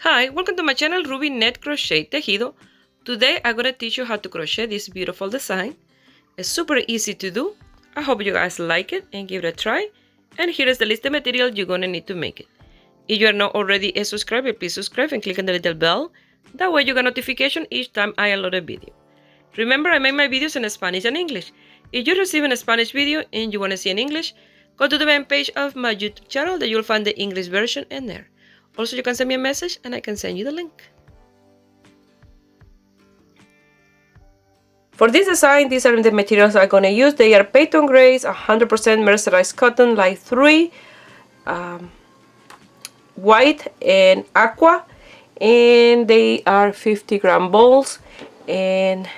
Hi, welcome to my channel Ruby Net Crochet Tejido. Today I'm going to teach you how to crochet this beautiful design. It's super easy to do. I hope you guys like it and give it a try. And here is the list of material you're going to need to make it. If you are not already a subscriber, please subscribe and click on the little bell. That way you get notification each time I upload a video. Remember, I make my videos in Spanish and English. If you receive a Spanish video and you want to see in English, go to the main page of my YouTube channel that you'll find the English version in there. Also, you can send me a message and I can send you the link. For this design, these are the materials I'm going to use. They are Peyton Grays, 100% mercerized cotton, light 3, white and aqua, and they are 50-gram balls, and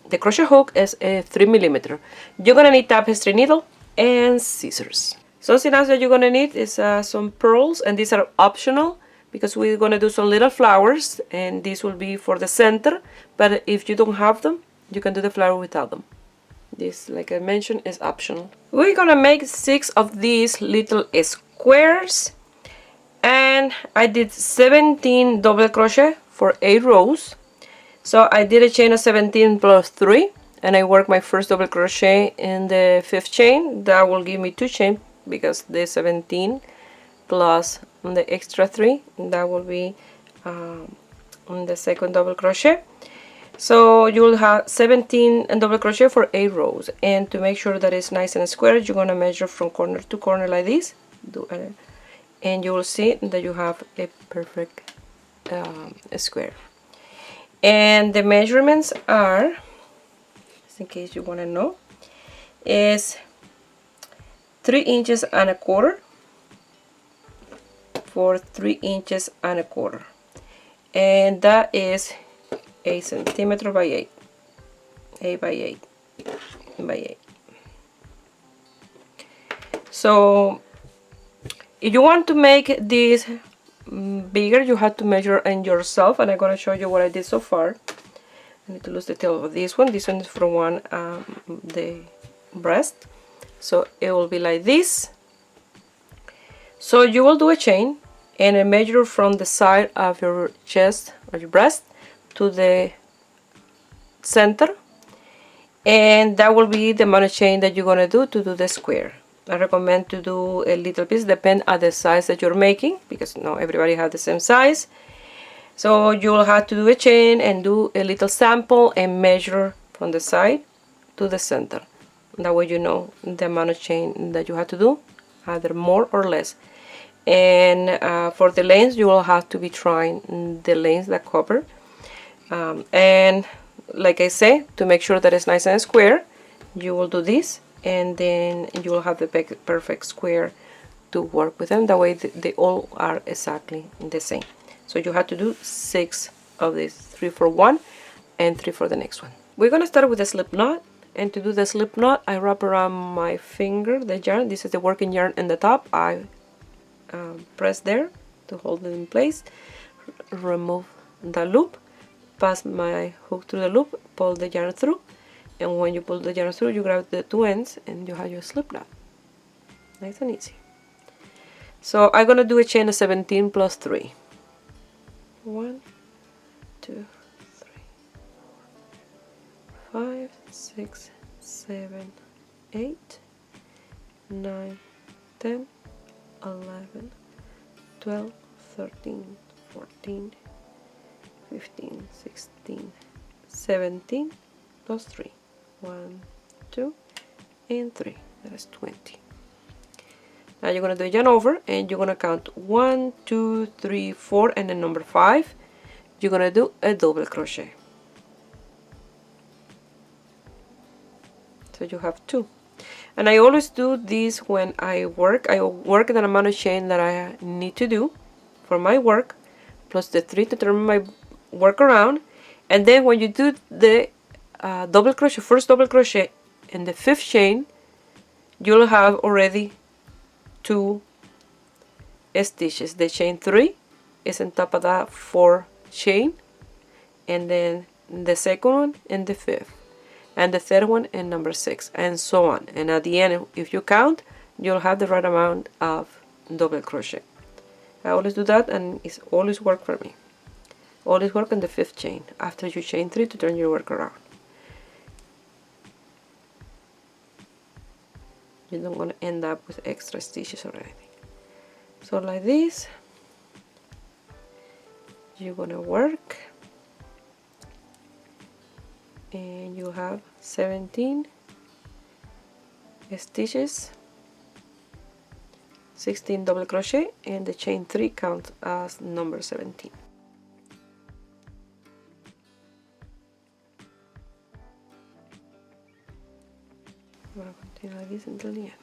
the crochet hook is a 3mm. You're going to need tapestry needle and scissors. Something else that you're going to need is some pearls, and these are optional because we're going to do some little flowers, and this will be for the center, but if you don't have them, you can do the flower without them. This, like I mentioned, is optional. We're going to make 6 of these little squares, and I did 17 double crochet for 8 rows. So I did a chain of 17 plus 3, and I worked my first double crochet in the 5th chain. That will give me 2 chains, because the 17 plus the extra 3, that will be on the second double crochet. So you will have 17 and double crochet for 8 rows, and to make sure that it's nice and square, you're going to measure from corner to corner like this, and you will see that you have a perfect square. And the measurements are, just in case you want to know, is 3 inches and a quarter for 3 inches and a quarter, and that is 8 centimeters by 8, 8 by 8 by 8. So if you want to make this bigger, you have to measure in yourself, and I'm going to show you what I did so far. I need to lose the tail of this one. This one is from the breast. So it will be like this. So you will do a chain and a measure from the side of your chest or your breast to the center, and that will be the amount of chain that you're going to do the square. I recommend to do a little piece, depend on the size that you're making, because not everybody has the same size. So you'll have to do a chain and do a little sample and measure from the side to the center. That way you know the amount of chain that you have to do, either more or less. And for the length, you will have to be trying the length that cover. And like I say, to make sure that it's nice and square, you will do this, and then you will have the perfect square to work with them. That way they all are exactly the same. So you have to do 6 of these, 3 for one and 3 for the next one. We're going to start with a slip knot. And to do the slip knot, I wrap around my finger the yarn. This is the working yarn in the top. I press there to hold it in place. Remove the loop. Pass my hook through the loop. Pull the yarn through. And when you pull the yarn through, you grab the 2 ends and you have your slip knot. Nice and easy. So I'm going to do a chain of 17 plus 3. 1, 2, 5, 6, 7, 8, 9, 10, 11, 12, 13, 14, 15, 16, 17, plus 3. 1, 2, and 3. That is 20. Now you're going to do a yarn over, and you're going to count 1, 2, 3, 4, and then number 5. You're going to do a double crochet. So you have 2, and I always do this when I work. I work the amount of chain that I need to do for my work, plus the 3 to turn my work around. And then when you do the double crochet, first double crochet in the 5th chain, you'll have already 2 stitches. The chain 3 is on top of that 4 chain, and then the second one in the 5th, and the third one in number 6, and so on. And at the end, if you count, you'll have the right amount of double crochet. I always do that, and it's always work for me. Always work on the 5th chain after you chain 3 to turn your work around. You don't want to end up with extra stitches or anything. So like this, you're gonna work, and you have 17 stitches, 16 double crochet, and the chain 3 counts as number 17. I'm gonna continue like this until the end.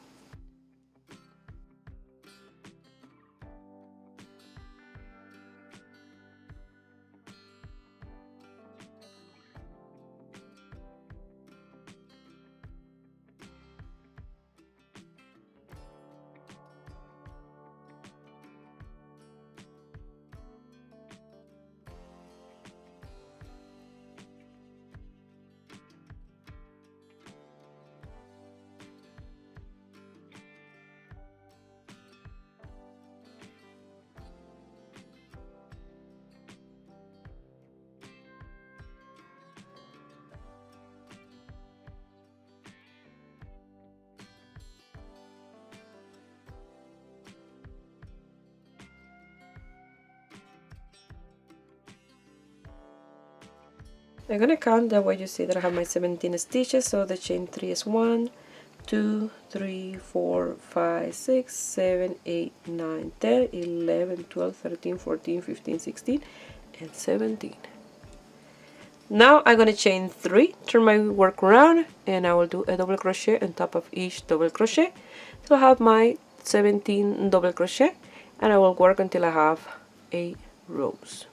I'm gonna count that way you see that I have my 17 stitches, so the chain 3 is 1, 2, 3, 4, 5, 6, 7, 8, 9, 10, 11, 12, 13, 14, 15, 16, and 17. Now I'm gonna chain 3, turn my work around, and I will do a double crochet on top of each double crochet till I have my 17 double crochet, and I will work until I have 8 rows.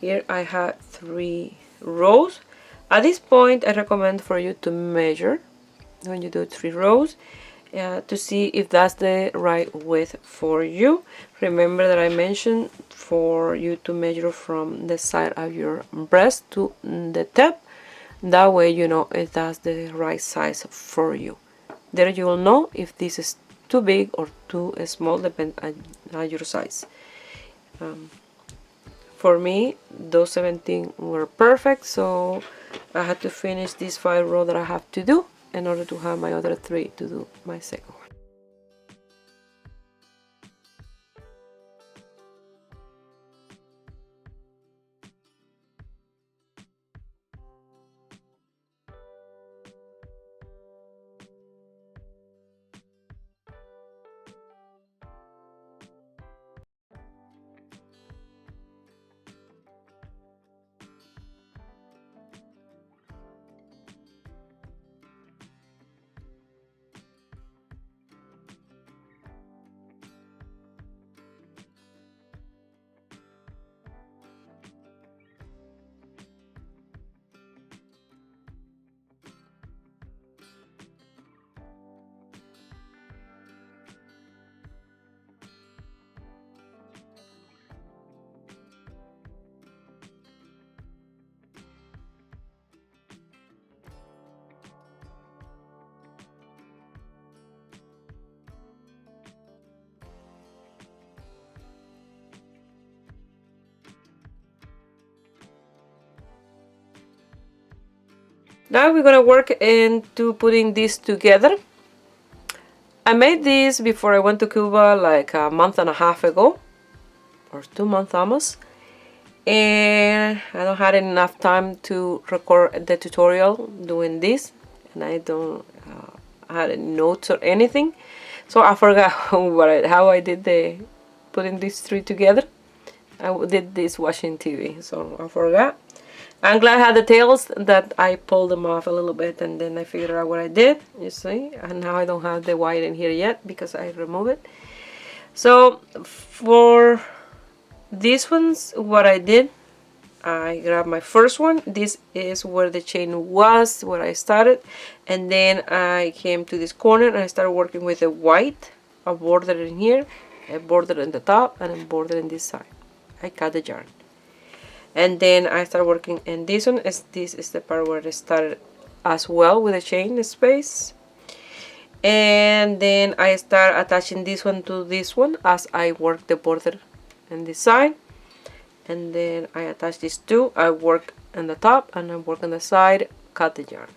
Here I have 3 rows. At this point I recommend for you to measure when you do 3 rows to see if that's the right width for you. Remember that I mentioned for you to measure from the side of your breast to the tip. That way you know if that's the right size for you. There you will know if this is too big or too small, depending on your size. For me, those 17 were perfect, so I had to finish this 5 row that I have to do in order to have my other 3 to do my second one. Now we're gonna work into putting this together. I made this before I went to Cuba like a month and a half ago, or 2 months almost, and I don't had enough time to record the tutorial doing this, and I don't had any notes or anything, so I forgot how I did the putting these 3 together. I did this watching TV, so I forgot. I'm glad I had the tails that I pulled them off a little bit and then I figured out what I did, you see, and now I don't have the white in here yet because I removed it. So for these ones, what I did, I grabbed my first one. This is where the chain was, where I started, and then I came to this corner and I started working with the white, a border in here, a border in the top, and a border in this side. I cut the yarn. And then I start working in this one, as this is the part where I started as well with the chain space. And then I start attaching this one to this one as I work the border in this side. And then I attach these 2, I work on the top and I work on the side, cut the yarn.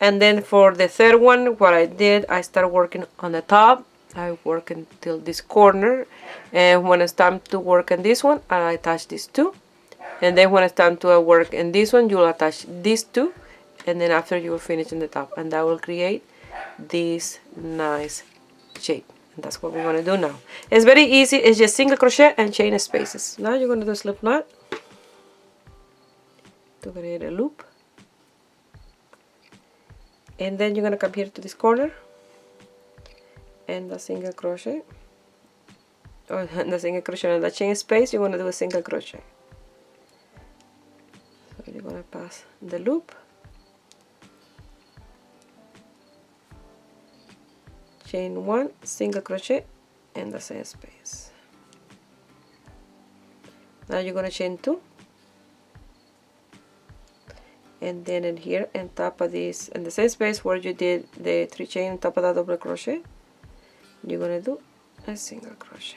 And then for the third one, what I did, I start working on the top, I work until this corner, and when it's time to work on this one, I attach these 2. And then when it's time to work in this one, you'll attach these 2, and then after you will finish in the top, and that will create this nice shape. And that's what we're going to do now. It's very easy. It's just single crochet and chain spaces. Now you're going to do a slip knot to create a loop, and then you're going to come here to this corner and the single crochet, or the single crochet and the chain space. You're going to do a single crochet. So you're going to pass the loop, chain 1, single crochet, and the same space. Now you're going to chain 2, and then in here, on top of this, in the same space where you did the 3 chain on top of that double crochet, you're going to do a single crochet.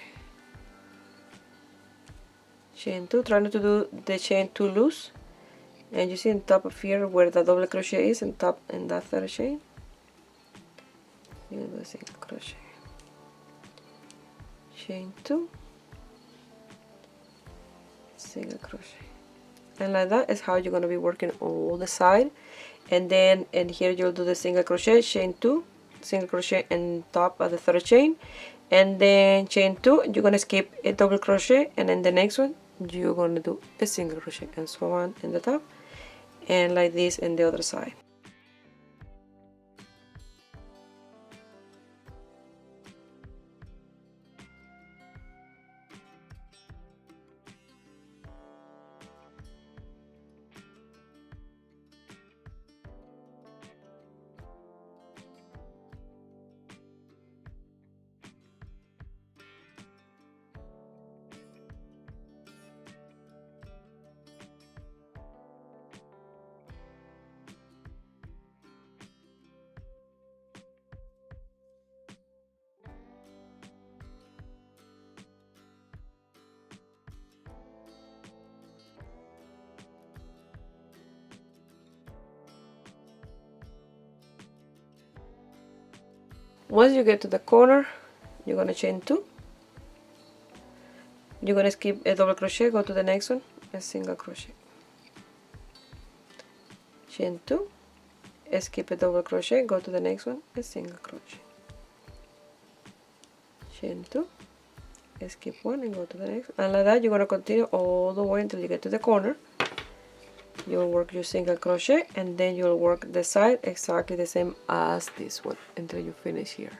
Chain 2, try not to do the chain too loose. And you see on top of here where the double crochet is, on top in that third chain, you do a single crochet, chain 2, single crochet, and like that is how you're going to be working all the side. And then in here you'll do the single crochet, chain 2, single crochet on top of the third chain, and then chain 2, you're going to skip a double crochet, and then the next one you're going to do a single crochet, and so on in the top, and like this in the other side. Once you get to the corner, you're gonna chain 2. You're gonna skip a double crochet, go to the next one, a single crochet, chain 2, skip a double crochet, go to the next one, a single crochet, chain 2, skip 1 and go to the next one. And like that you're gonna continue all the way until you get to the corner. You'll work your single crochet and then you'll work the side exactly the same as this one until you finish here.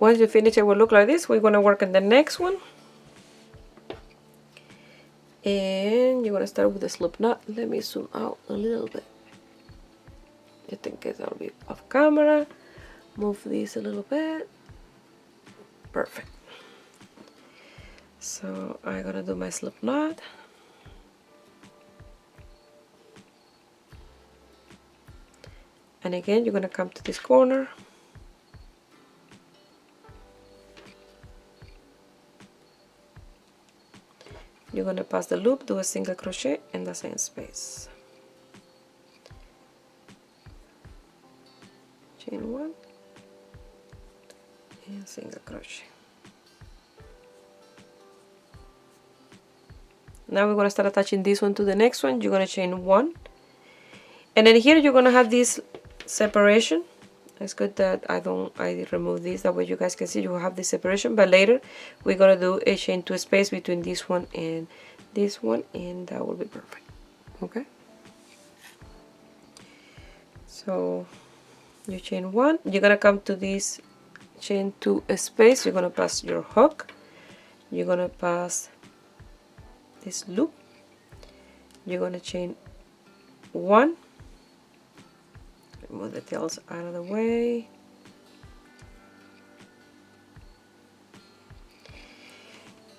Once you finish it will look like this. We're going to work on the next one. And you're going to start with the slip knot. Let me zoom out a little bit, just in case I'll be off camera. Move this a little bit. Perfect. So I'm going to do my slip knot. And again, you're going to come to this corner. You're going to pass the loop, do a single crochet in the same space. Chain 1 and single crochet. Now we're going to start attaching this one to the next one. You're going to chain 1. And then here you're going to have this separation. It's good that I remove this, that way you guys can see you have this separation, but later we're going to do a chain 2 space between this one, and that will be perfect. Okay, so you chain 1, you're going to come to this chain 2 space, you're going to pass your hook, you're going to pass this loop, you're going to chain 1, move the tails out of the way,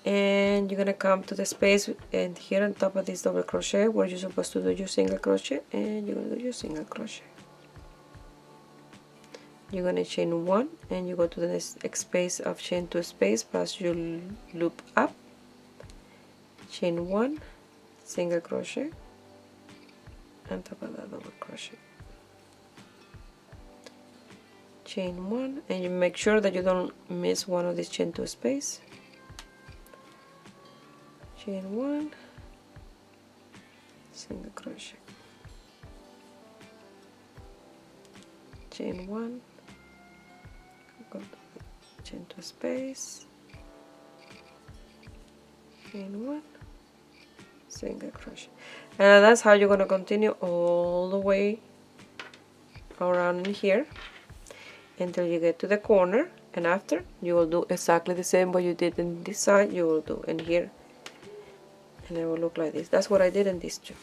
and you're gonna come to the space and here on top of this double crochet where you're supposed to do your single crochet, and you're gonna do your single crochet. You're gonna chain 1 and you go to the next space of chain 2 space, pass your loop up, chain 1, single crochet on top of that double crochet, chain 1, and you make sure that you don't miss one of these chain 2 space, chain 1, single crochet, chain 1, go to chain 2 space, chain 1, single crochet, and that's how you're going to continue all the way around in here until you get to the corner, and after you will do exactly the same what you did in this side, you will do in here, and it will look like this. That's what I did in these two.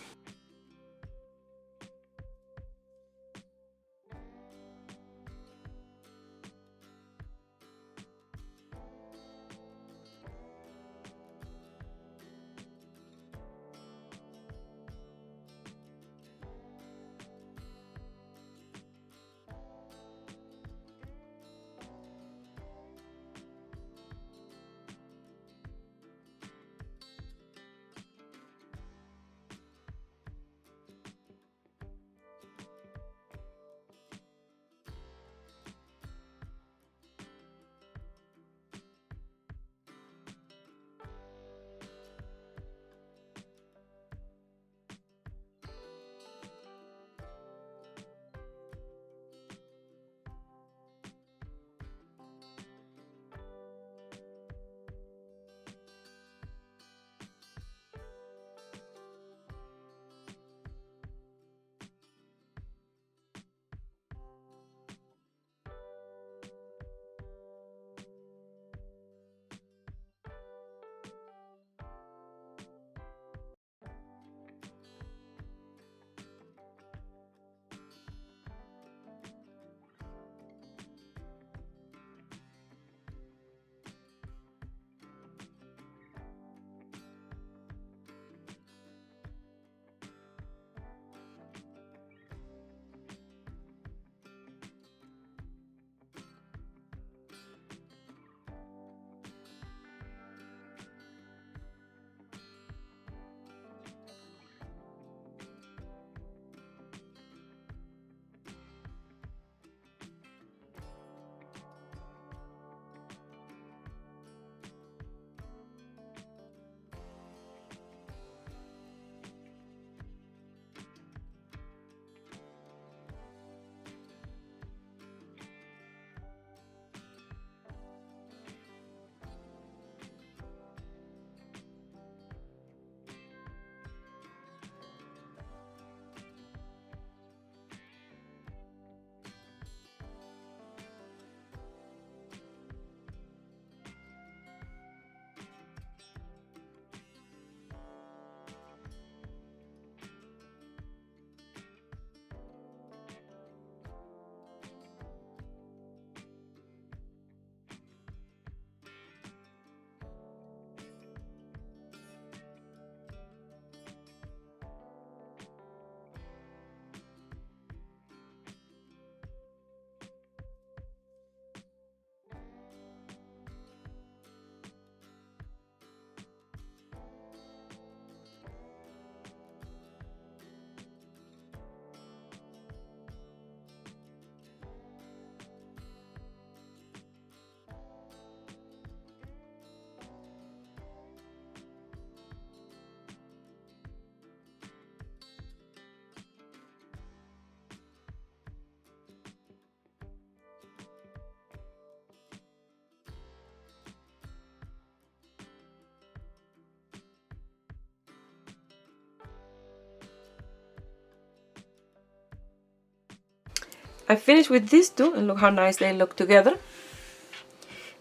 I finished with these two, and look how nice they look together.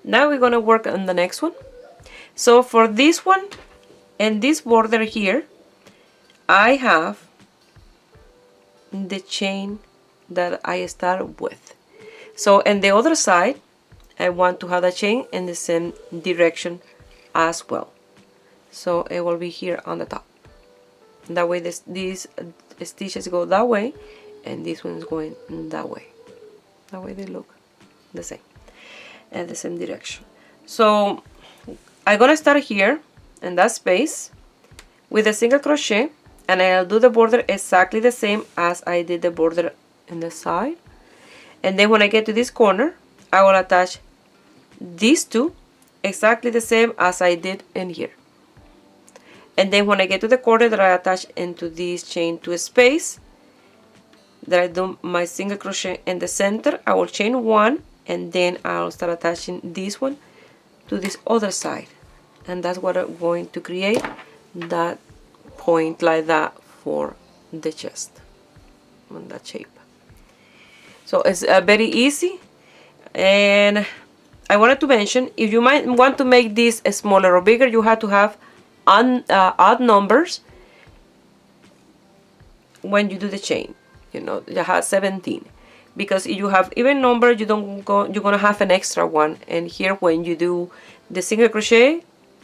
Now we're going to work on the next one. So for this one and this border here, I have the chain that I started with. So in the other side, I want to have the chain in the same direction as well. So it will be here on the top. That way these stitches go that way, and this one is going that way. That way they look the same, and the same direction. So I'm gonna start here in that space with a single crochet, and I'll do the border exactly the same as I did the border in the side. And then when I get to this corner, I will attach these two exactly the same as I did in here. And then when I get to the corner that I attach into this chain 2 space, that I do my single crochet in the center, I will chain 1, and then I'll start attaching this one to this other side, and that's what I'm going to create that point like that for the chest on that shape. So it's very easy. And I wanted to mention, if you might want to make this smaller or bigger, you have to have odd numbers when you do the chain. You know, you have 17, because if you have even number, you're gonna have an extra one. And here, when you do the single crochet,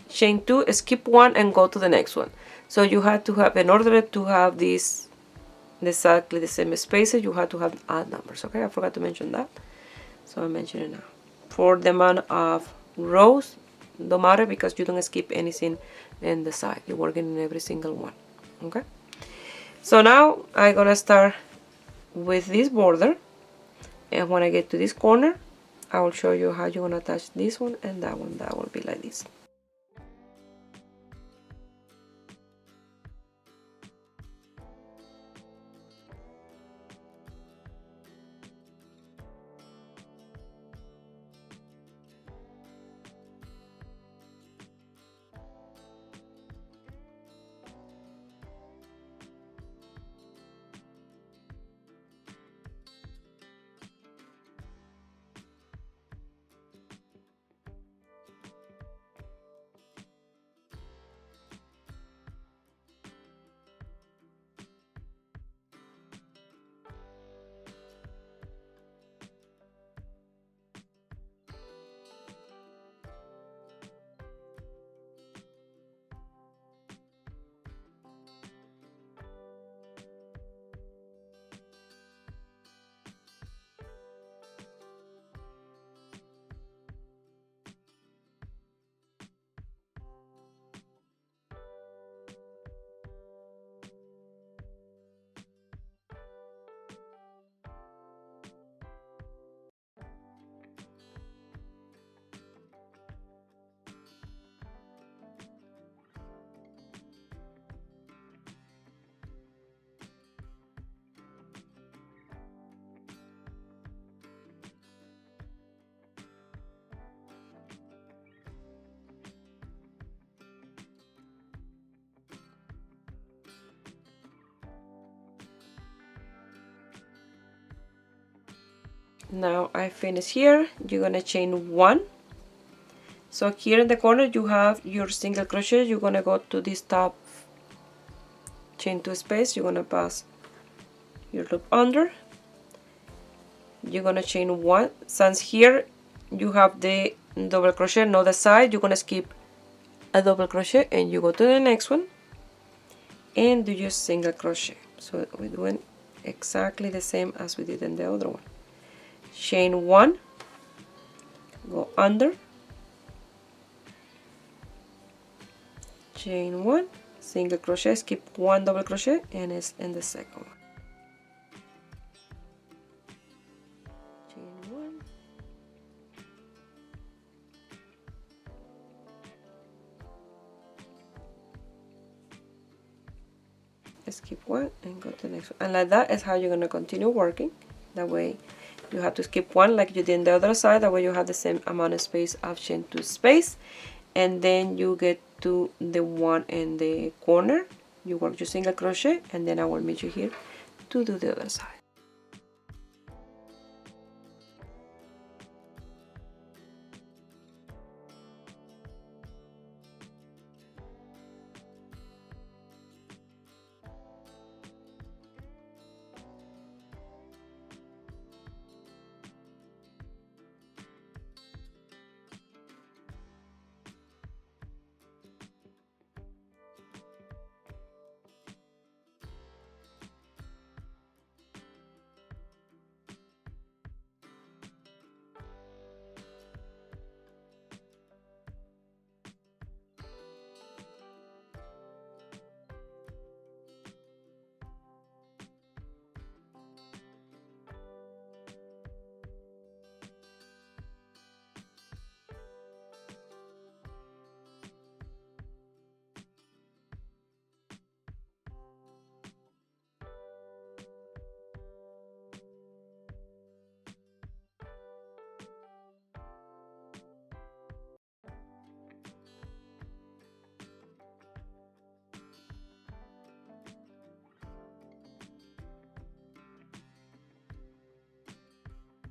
chain 2, skip 1 and go to the next one. So you have to have, in order to have this exactly the same spaces, you have to have odd numbers. Okay, I forgot to mention that, so I mention it now. For the amount of rows, don't matter, because you don't skip anything in the side. You're working in every single one. Okay, so now I'm gonna start with this border, and when I get to this corner, I will show you how you're gonna attach this one and that one. That will be like this. Now I finish here. You're gonna chain 1. So here in the corner you have your single crochet. You're gonna go to this top, chain 2 space. You're gonna pass your loop under. You're gonna chain 1. Since here you have the double crochet, not the side, you're gonna skip a double crochet and you go to the next one and do your single crochet. So we're doing exactly the same as we did in the other one. Chain 1, go under, chain 1, single crochet, skip 1 double crochet, and it's in the second one. Chain 1, skip 1 and go to the next one. And like that is how you're going to continue working. That way you have to skip 1 like you did on the other side. That way you have the same amount of space of chain 2 space. And then you get to the one in the corner. You work your single crochet, and then I will meet you here to do the other side.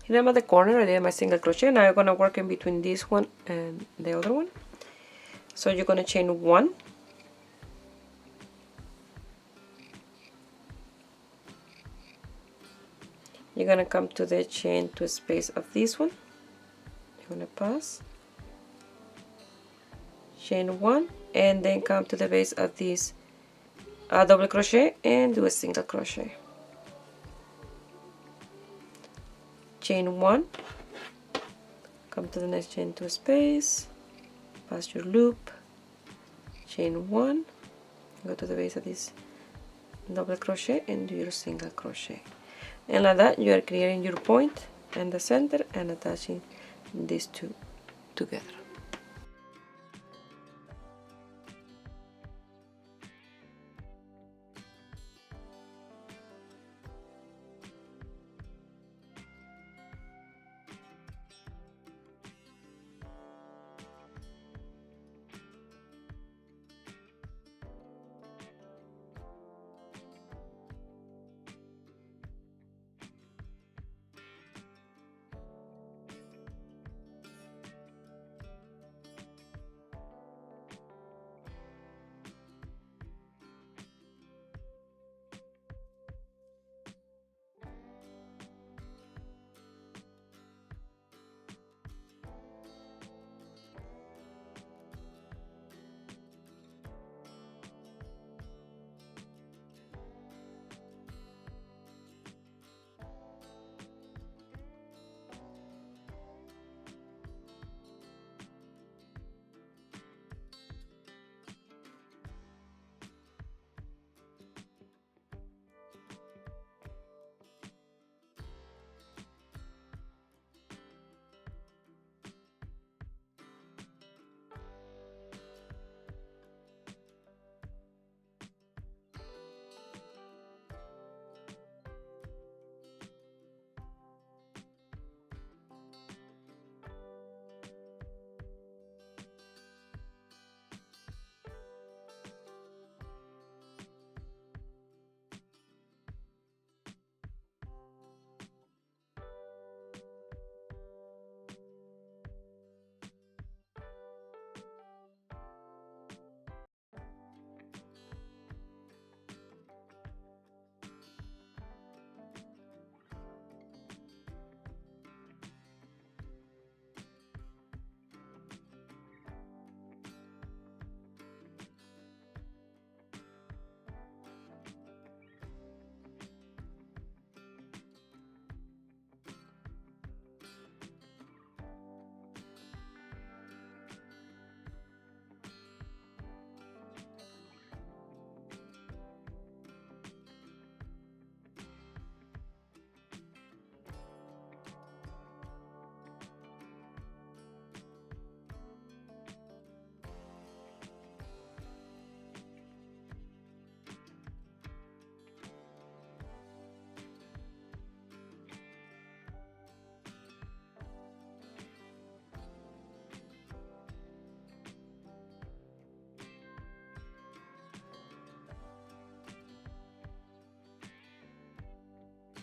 Here I'm at the corner. I did my single crochet. Now I'm gonna work in between this one and the other one. So you're gonna chain 1, you're gonna come to the chain to space of this one, you're gonna pass, chain 1, and then come to the base of this double crochet and do a single crochet, chain 1, come to the next chain to space, pass your loop, chain 1, go to the base of this double crochet and do your single crochet. And like that you are creating your point and the center and attaching these two together.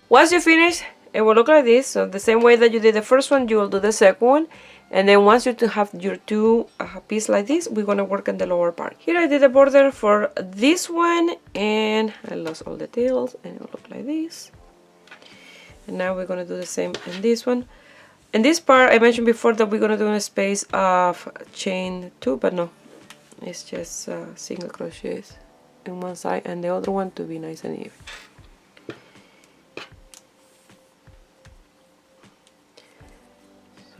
Once you finish, it will look like this. So the same way that you did the first one, you will do the second one. And then once you have your two pieces like this, we're going to work on the lower part. Here I did a border for this one and I lost all the tails and it will look like this. And now we're going to do the same in this one. In this part, I mentioned before that we're going to do a space of chain 2, but no. It's just single crochets in one side and the other one to be nice and even.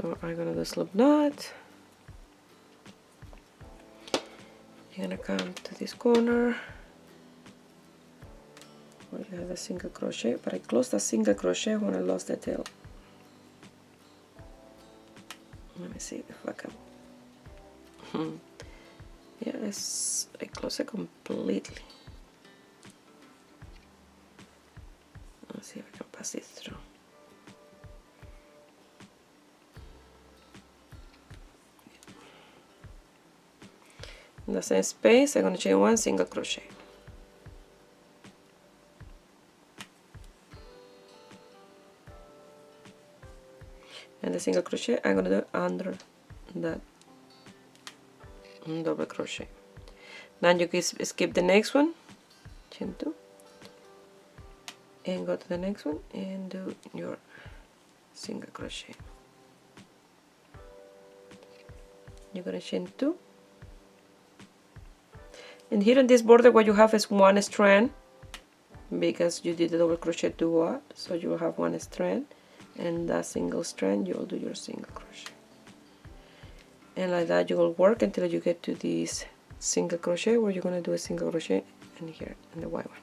So I'm gonna do a slip knot. You're gonna come to this corner where you have a single crochet, but I closed a single crochet when I lost the tail. Let me see if I can. Yes, I closed it completely. Let's see if I can pass it through. In the same space, I'm going to chain 1 single crochet. and the single crochet I'm going to do under that double crochet. Now you can skip the next one, chain 2, and go to the next one and do your single crochet. You're going to chain 2, and here in this border what you have is one strand, because you did the double crochet to go up, so you will have one strand, and that single strand you will do your single crochet, and like that you will work until you get to this single crochet where you're going to do a single crochet in here in the white one.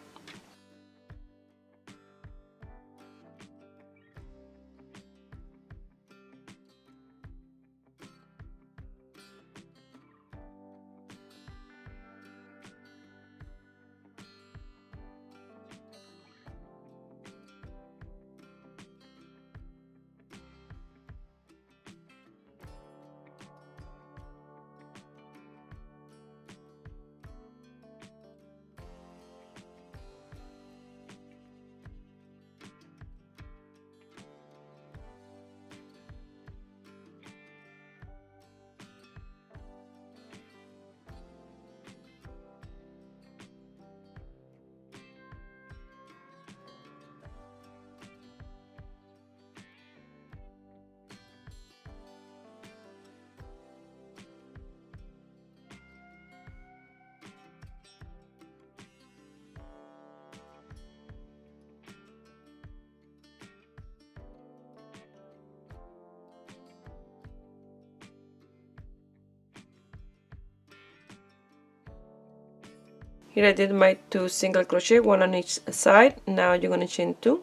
Here I did my 2 single crochet, one on each side. Now you're going to chain 2,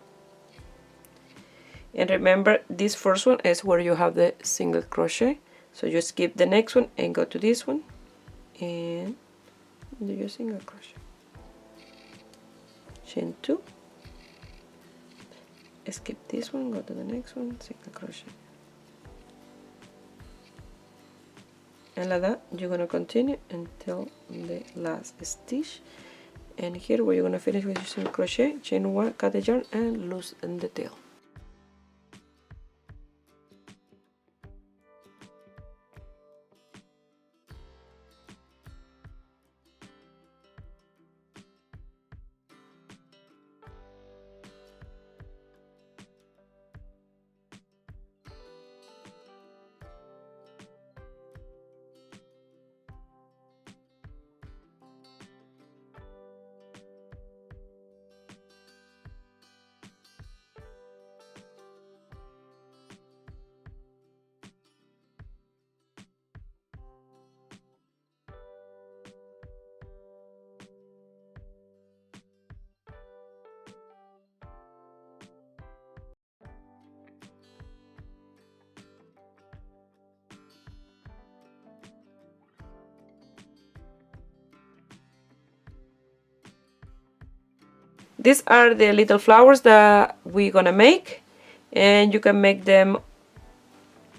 and remember this first one is where you have the single crochet, so you skip the next one and go to this one and do your single crochet, chain 2, skip this one, go to the next one, single crochet, and like that you're going to continue until the last stitch. And here where you're going to finish with your single crochet, chain 1, cut the yarn and loosen the tail. These are the little flowers that we're gonna make, and you can make them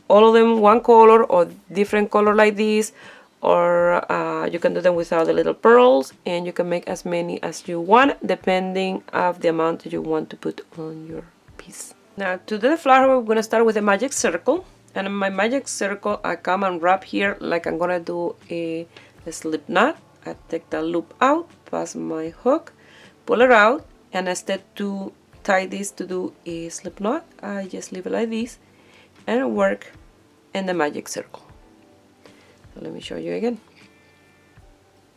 all of them one color or different color like this, or you can do them without the little pearls, and you can make as many as you want depending of the amount that you want to put on your piece. Now to do the flower, we're gonna start with a magic circle, and in my magic circle I come and wrap here like I'm gonna do a slip knot. I take the loop out, pass my hook, pull it out, and instead to tie this to do a slip knot, I just leave it like this and work in the magic circle. So let me show you again.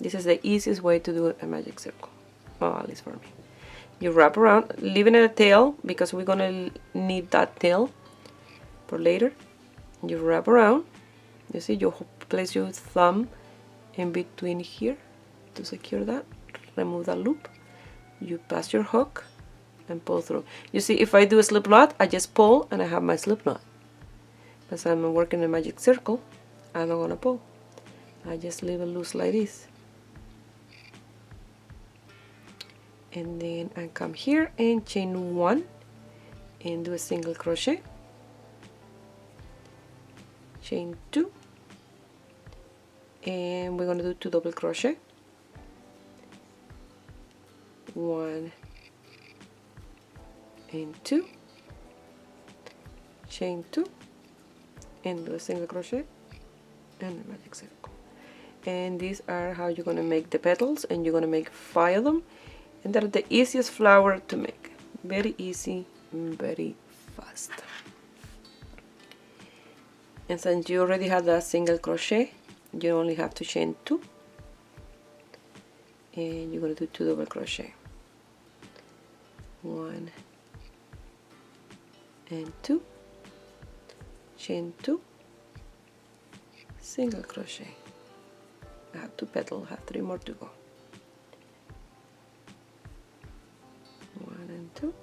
This is the easiest way to do a magic circle, well, at least for me. You wrap around, leaving it a tail because we're gonna need that tail for later. You wrap around, you see, you place your thumb in between here to secure that, remove that loop, you pass your hook and pull through. You see, if I do a slip knot, I just pull and I have my slip knot. As I'm working a magic circle, I'm not gonna pull, I just leave it loose like this, and then I come here and chain 1 and do a single crochet, chain 2, and we're gonna do 2 double crochet, 1 and 2, chain 2, and do a single crochet and a magic circle. And these are how you're gonna make the petals, and you're gonna make 5 of them, and they're the easiest flower to make. Very easy, very fast. And since you already have that single crochet, you only have to chain 2, and you're gonna do 2 double crochet, 1 and 2, chain 2, single crochet. I have 2 petals, I have 3 more to go. 1 and 2,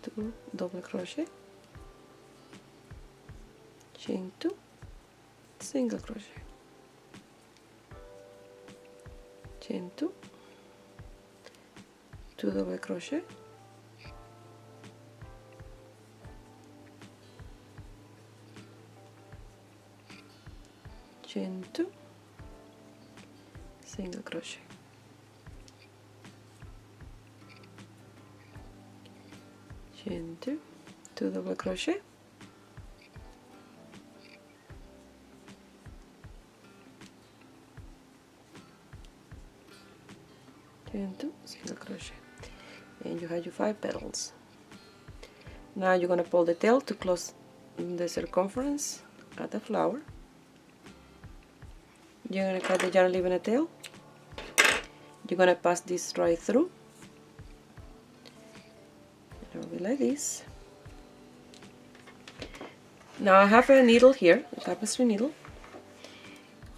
2 double crochet, chain 2, single crochet, chain 2, 2 double crochet, chain 2, single crochet, chain 2, 2 double crochet, chain 2, single crochet, and you have your 5 petals. Now you're going to pull the tail to close the circumference at the flower. You're going to cut the yarn leaving a tail. You're going to pass this right through. It'll be like this. Now I have a needle here, a tapestry needle,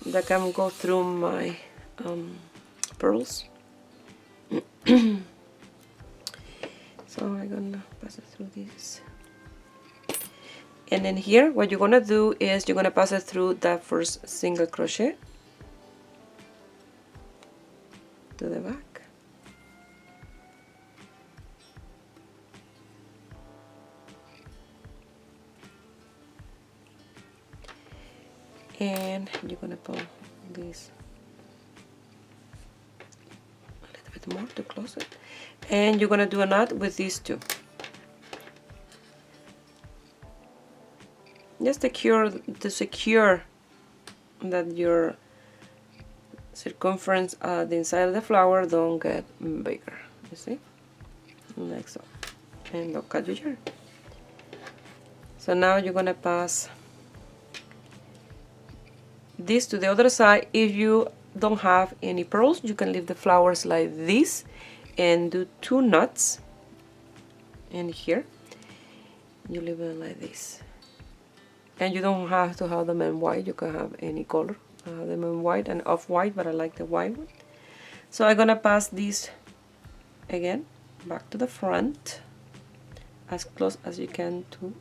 that can go through my pearls. So I'm gonna pass it through this. And then here, what you're gonna do is you're gonna pass it through that first single crochet to the back. And you're gonna pull this a little bit more to close it. And you're gonna do a knot with these 2. Just to secure that your circumference at the inside of the flower don't get bigger. You see? Like so. And don't cut your yarn. So now you're gonna pass this to the other side. If you don't have any pearls, you can leave the flowers like this and do 2 knots. And here you leave it like this. And you don't have to have them in white, you can have any color. I have them in white and off-white, but I like the white one. So I'm gonna pass this again back to the front, as close as you can to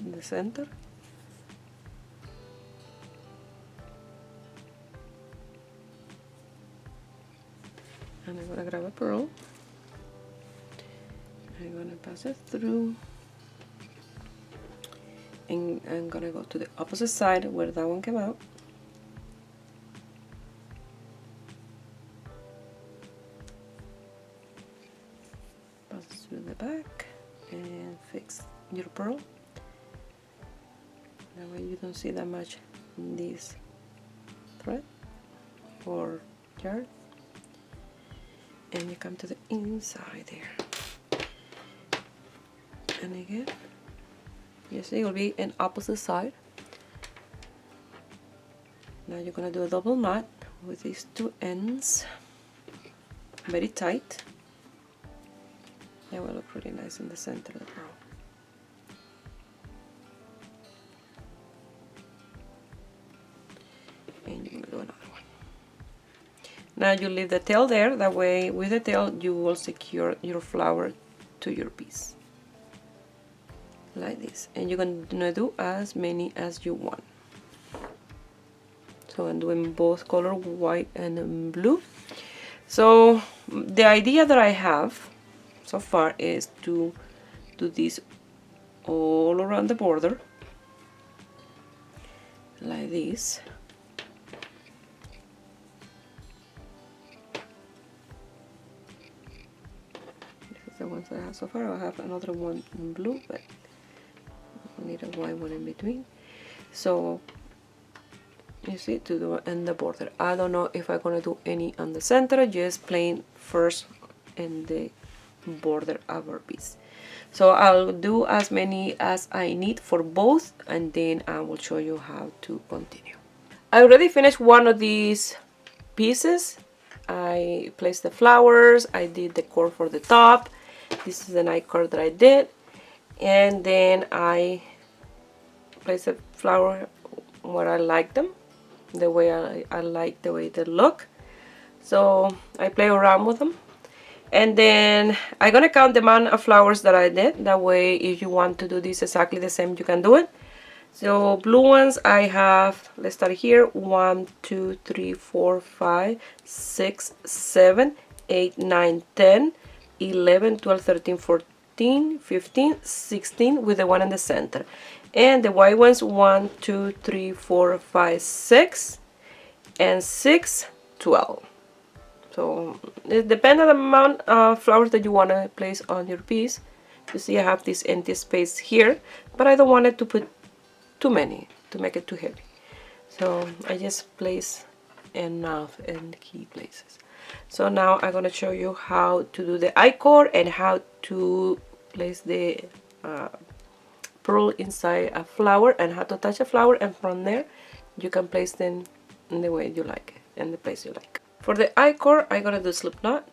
the center. And I'm gonna grab a pearl. I'm gonna pass it through. And I'm gonna go to the opposite side where that one came out. Pass through the back and fix your pearl. That way you don't see that much in this thread or yarn. And you come to the inside there. And again, you see, it will be an opposite side. Now you're gonna do a double knot with these 2 ends, very tight. That will look pretty nice in the center of the pearl. And you're gonna do another one. Now you leave the tail there. That way, with the tail, you will secure your flower to your piece. Like this, and you're gonna do as many as you want. So I'm doing both color, white and blue. So the idea that I have so far is to do this all around the border like this. This is the ones I have so far. I have another one in blue, but I need a white one in between. So you see, to do in the border. I don't know if I'm gonna do any on the center, just plain first in the border of our piece. So I'll do as many as I need for both, and then I will show you how to continue. I already finished one of these pieces. I placed the flowers, I did the cord for the top. This is the night cord that I did, and then I placed the flower where I like them, the way I like the way they look. So I play around with them, and then I'm gonna count the amount of flowers that I did. That way, if you want to do this exactly the same, you can do it. So blue ones I have, let's start here, 1 2 3 4 5 6 7 8 9 10 11 12 13 14 15 16 with the one in the center. And the white ones, 1 2 3 4 5 6 and 6 12. So it depends on the amount of flowers that you want to place on your piece. You see I have this empty space here, but I don't want it to put too many to make it too heavy. So I just place enough in the key places. So now I'm going to show you how to do the I-cord and how to place the pearl inside a flower and how to attach a flower, and from there you can place them in the way you like, in the place you like. For the I-cord, I'm going to do slip knot.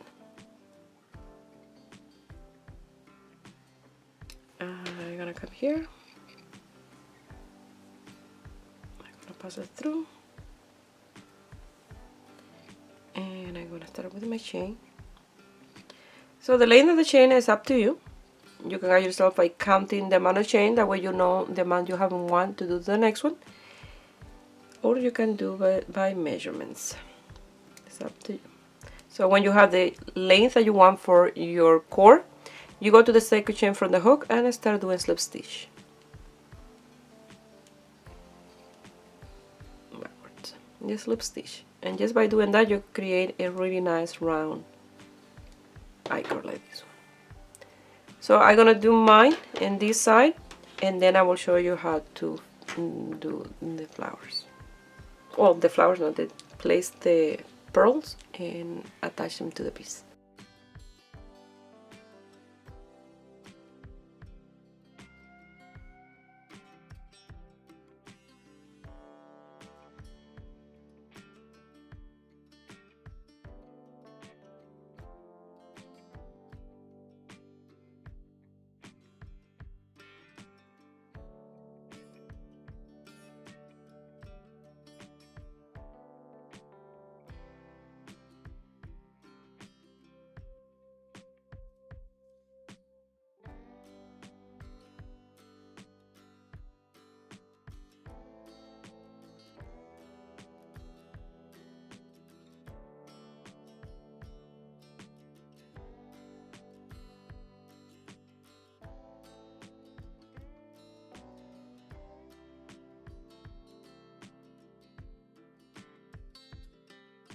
I'm going to come here. Pass it through, and I'm going to start with my chain. So the length of the chain is up to you. You can guide yourself by counting the amount of chain, that way you know the amount you have in one to do the next one, or you can do by measurements. It's up to you. So when you have the length that you want for your cord, you go to the second chain from the hook and start doing slip stitch. Just slip stitch, and just by doing that you create a really nice round I-cord like this one. So I'm gonna do mine in this side, and then I will show you how to do the flowers. Well, the flowers, not the place the pearls and attach them to the piece.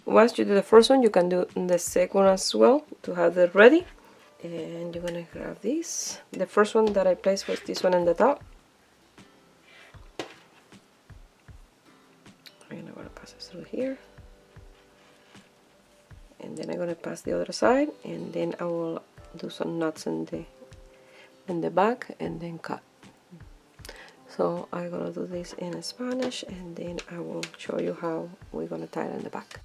Once you do the first one, you can do the second one as well to have it ready. And you're gonna grab this. The first one that I placed was this one in the top. And I'm gonna pass it through here. And then I'm gonna pass the other side, and then I will do some knots in the back and then cut. So I'm gonna do this in Spanish, and then I will show you how we're gonna tie it in the back.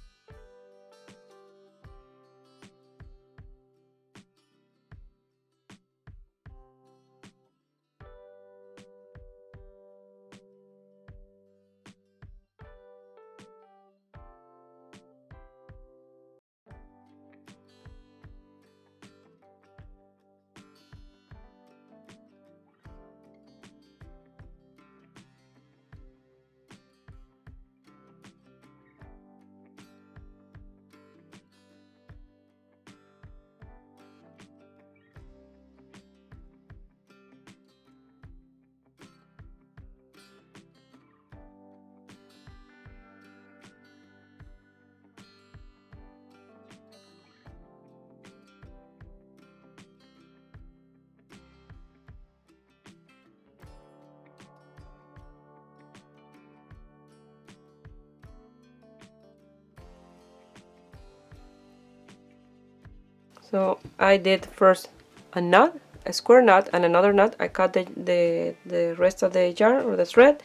So I did first a knot, a square knot, and another knot. I cut the rest of the yarn or the thread,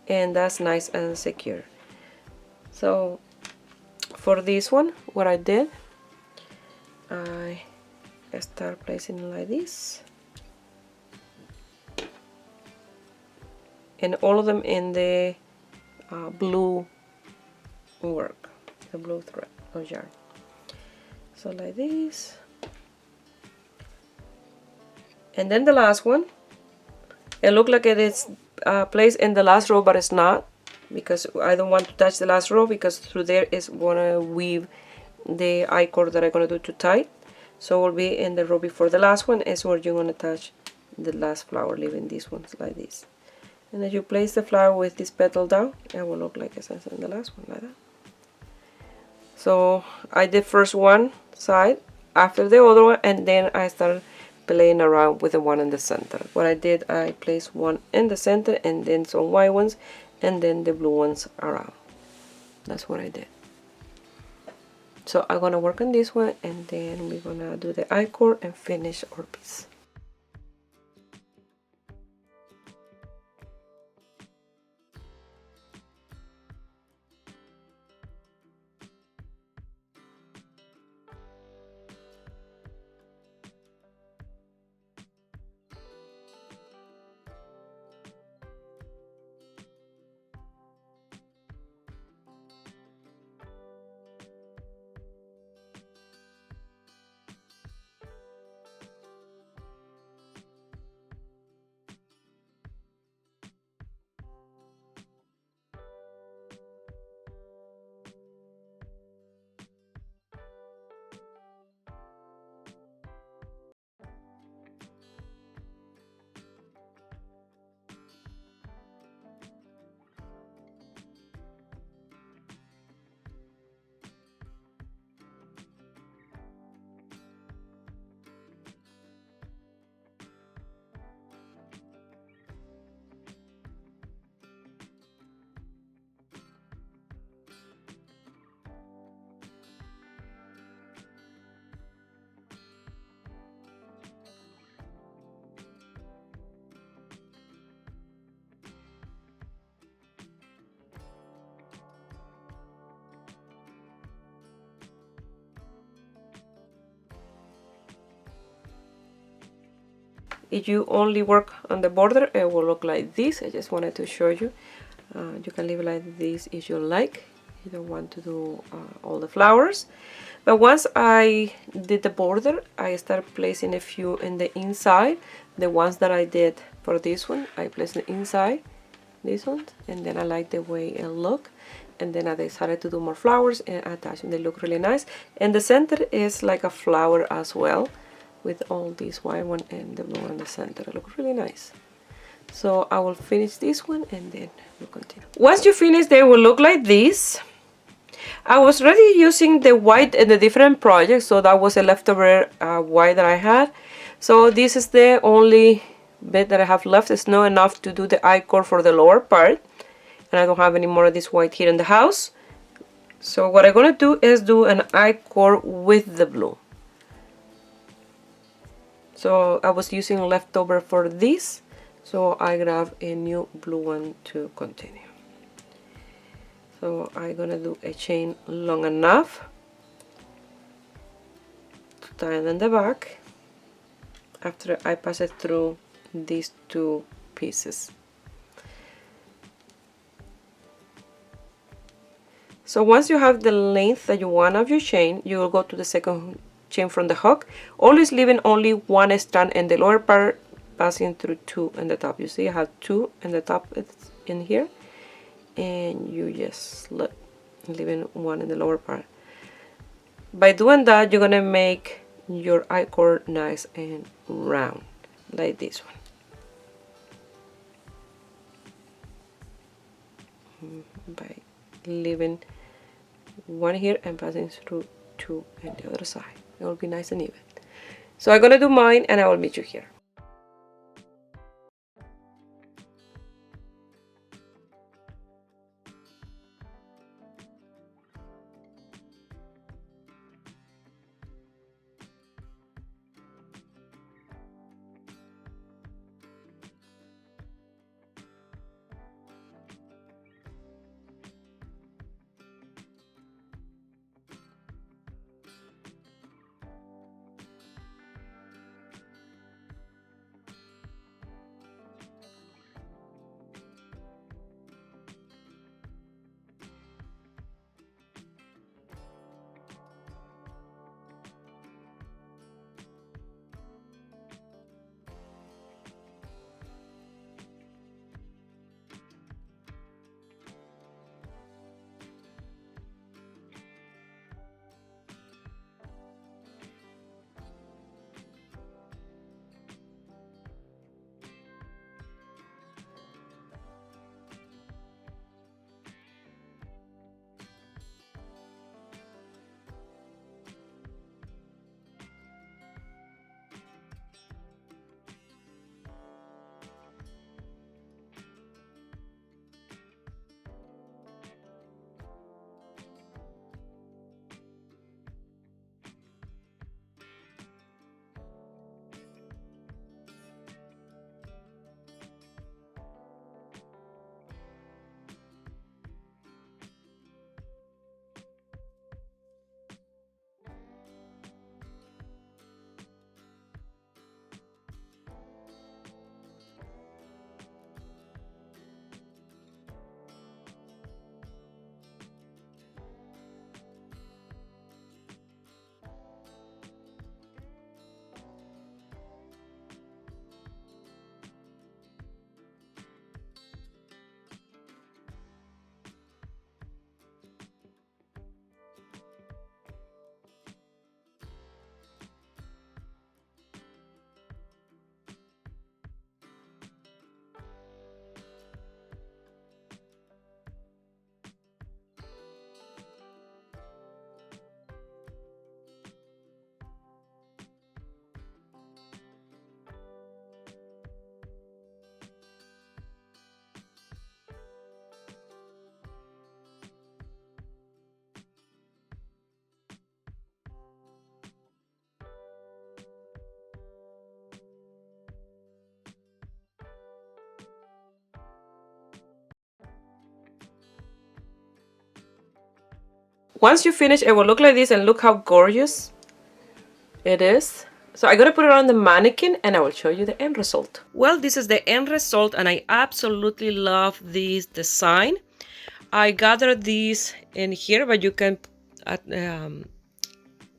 and that's nice and secure. So for this one, what I did, I start placing it like this, and all of them in the blue work, the blue thread or yarn. So like this, and then the last one, it looked like it is placed in the last row, but it's not, because I don't want to touch the last row, because through there is gonna weave the I-cord that I'm gonna do to tie. So it will be in the row before the last one is where you're gonna attach the last flower, leaving these ones like this. And as you place the flower with this petal down, it will look like it says in the last one, like that. So I did first one side, after the other one, and then I started playing around with the one in the center. What I did, I placed one in the center, and then some white ones, and then the blue ones around. That's what I did. So I'm gonna work on this one, and then we're gonna do the I-cord and finish our piece. If you only work on the border, it will look like this. I just wanted to show you. You can leave it like this if you like. You don't want to do all the flowers. But once I did the border, I started placing a few in the inside. The ones that I did for this one, I placed the inside, this one, and then I like the way it looked. And then I decided to do more flowers and attach them. They look really nice. And the center is like a flower as well, with all these white one and the blue one in the center. It looks really nice. So I will finish this one and then we'll continue. Once you finish, they will look like this. I was already using the white in the different projects, so that was a leftover white that I had. So this is the only bit that I have left. It's not enough to do the I-cord for the lower part, and I don't have any more of this white here in the house. So what I'm gonna do is do an I-cord with the blue. So I was using leftover for this, so I grab a new blue one to continue. So I'm gonna do a chain long enough to tie it in the back after I pass it through these two pieces. So once you have the length that you want of your chain, you will go to the second chain from the hook, always leaving only one strand in the lower part, passing through two in the top. You see I have two in the top in here, and you just slip, leaving one in the lower part. By doing that, you're gonna make your I-cord nice and round like this one, by leaving one here and passing through two on the other side. It will be nice and even. So I'm gonna do mine and I will meet you here. once you finish, it will look like this, and look how gorgeous it is. So I'm gonna put it on the mannequin and I will show you the end result. Well, this is the end result and I absolutely love this design. I gathered these in here, but you can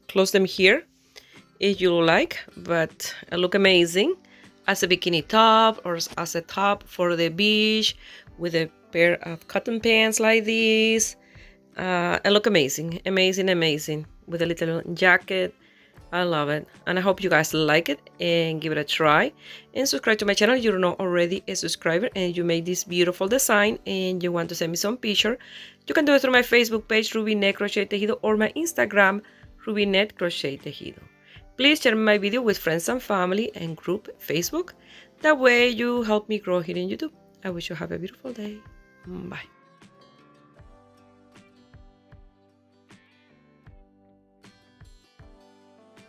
close them here if you like, but it look amazing as a bikini top or as a top for the beach with a pair of cotton pants like this. It look amazing, amazing, amazing with a little jacket. I love it, and I hope you guys like it and give it a try and subscribe to my channel if you're not already a subscriber and you made this beautiful design and you want to send me some picture. You can do it through my Facebook page, Rubynet Crochet Tejido, or my Instagram, Rubynet Crochet Tejido. Please share my video with friends and family and group Facebook. That way you help me grow here in YouTube. I wish you have a beautiful day. Bye.